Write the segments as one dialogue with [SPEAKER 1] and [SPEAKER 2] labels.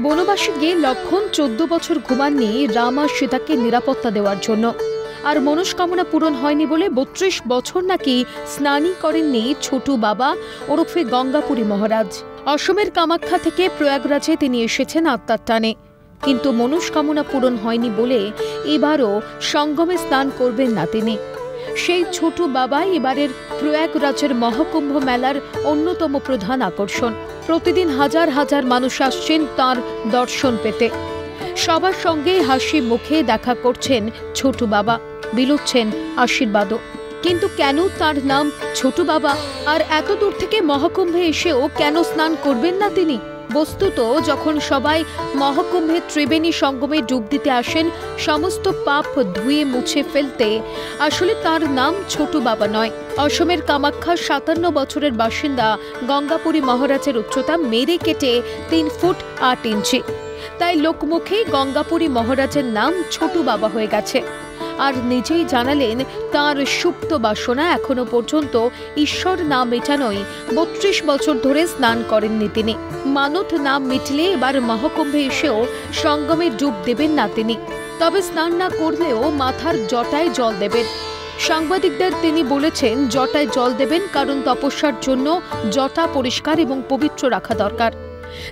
[SPEAKER 1] বনবাসে গিয়ে লক্ষণ 14 বছর ঘুমাননি রাম আর সীতাকে নিরাপত্তা দেওয়ার জন্য। আর মনস্কামনা পূরণ হয়নি বলে 32 বছর নাকি স্নানই করেননি ছোটু বাবা ওরফে গঙ্গাপুরী মহারাজ। অসমের কামাখ্যা থেকে প্রয়াগরাজে তিনি এসেছেন আত্মার টানে, কিন্তু মনস্কামনা পূরণ হয়নি বলে এবারও সঙ্গমে স্নান করবেন না তিনি। সেই ছোটু বাবাই এবারের প্রয়াগরাজের মহাকুম্ভ মেলার অন্যতম প্রধান আকর্ষণ। প্রতিদিন হাজার হাজার মানুষ আসছেন তাঁর দর্শন পেতে। সবার সঙ্গে হাসি মুখে দেখা করছেন ছোটু বাবা, বিলুচ্ছেন আশীর্বাদও। কিন্তু কেন তার নাম ছোটু বাবা? আর এত দূর থেকে মহাকুম্ভে এসেও কেন স্নান করবেন না তিনি? বস্তুত যখন সবাই মহাকুম্ভে ত্রিবেণী সঙ্গমে ডুব দিতে আসেন সমস্ত পাপ ধুয়ে মুছে ফেলতে, আসলে তার নাম ছোটু বাবা নয়। অসমের কামাখ্যা 57 বছরের বাসিন্দা গঙ্গাপুরী মহারাজের উচ্চতা মেরে কেটে 3 ফুট 8 ইঞ্চি। তাই লোকমুখে গঙ্গাপুরী মহারাজের নাম ছোটু বাবা হয়ে গেছে। আর নিজেই জানালেন তার সুপ্ত বাসনা এখনো পর্যন্ত ঈশ্বর না মেটানোই 32 বছর ধরে স্নান করেননি তিনি। মানত না মিটলে এবার মহাকুম্ভে এসেও সঙ্গমে ডুব দেবেন না তিনি। তবে স্নান না করলেও মাথার জটায় জল দেবেন। সাংবাদিকদের তিনি বলেছেন জটায় জল দেবেন কারণ তপস্যার জন্য জটা পরিষ্কার এবং পবিত্র রাখা দরকার।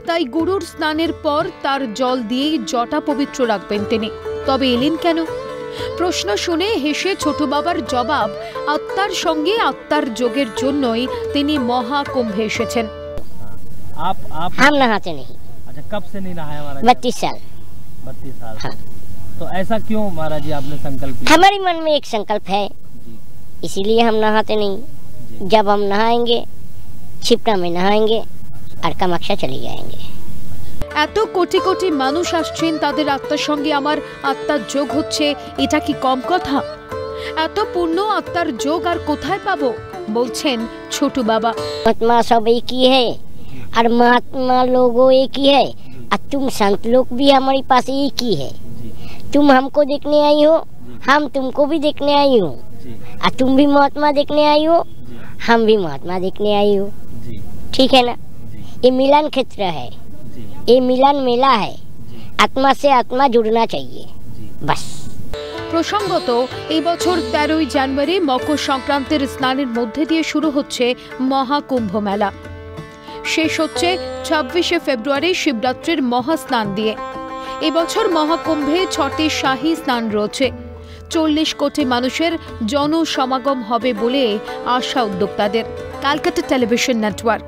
[SPEAKER 1] তাই গুরুর স্নানের পর তার জল দিয়েই জটা পবিত্র রাখবেন তিনি। তবে এলেন কেন? প্রশ্ন শুনে হেসে ছোট বাবার জবাব, আত্মার সঙ্গে আত্মার যোগের জন্যই তিনি মহাকুম্ভে এসেছেন।
[SPEAKER 2] हम नहाते नहीं।
[SPEAKER 3] अच्छा, कब से नहीं नहाया महाराज?
[SPEAKER 2] 32 साल।
[SPEAKER 3] 32 साल।
[SPEAKER 2] हाँ।
[SPEAKER 3] तो ऐसा क्यों महाराज जी आपने संकल्प किया?
[SPEAKER 2] हमारे मन में एक संकल्प है, इसीलिए हम नहाते नहीं। जब हम नहाएंगे क्षिप्रा में नहाएंगे और कामाख्या चले जाएंगे।
[SPEAKER 1] এত কোটি কোটি মানুষ আসছেন, তাদের আত্মার সঙ্গে আমার আত্মার যোগ হচ্ছে, এটা কি কম কথা? এত পূর্ণ আত্মার যোগ আর কোথায় পাবো, বলছেন ছোটু বাবা।
[SPEAKER 2] आत्मा सब एक ही है और महात्मा लोगों एक ही है और तुम संत लोग भी हमारे पास एक ही है। तुम हमको देखने आई हो, हम तुमको भी देखने आई हो, और तुम भी महात्मा देखने आई हो, हम भी महात्मा देखने आई हो। ठीक है ना? ये मिलन क्षेत्र है, ये मिलन मेला है। आत्मा से आत्मा जुड़ना चाहिए बस।
[SPEAKER 1] প্রসঙ্গত এই বছর 13ই জানুয়ারি মকর সংক্রান্তির স্নানের মধ্যে দিয়ে শুরু হচ্ছে মহাকুম্ভ মেলা। শেষ হচ্ছে 26শে ফেব্রুয়ারি শিবরাত্রির মহাস্নান দিয়ে। এবছর মহাকুম্ভে 6টি শাহী স্নান রয়েছে। 40 কোটি মানুষের জনসমাগম হবে বলে আশা উদ্যোক্তাদের। Calcutta television network.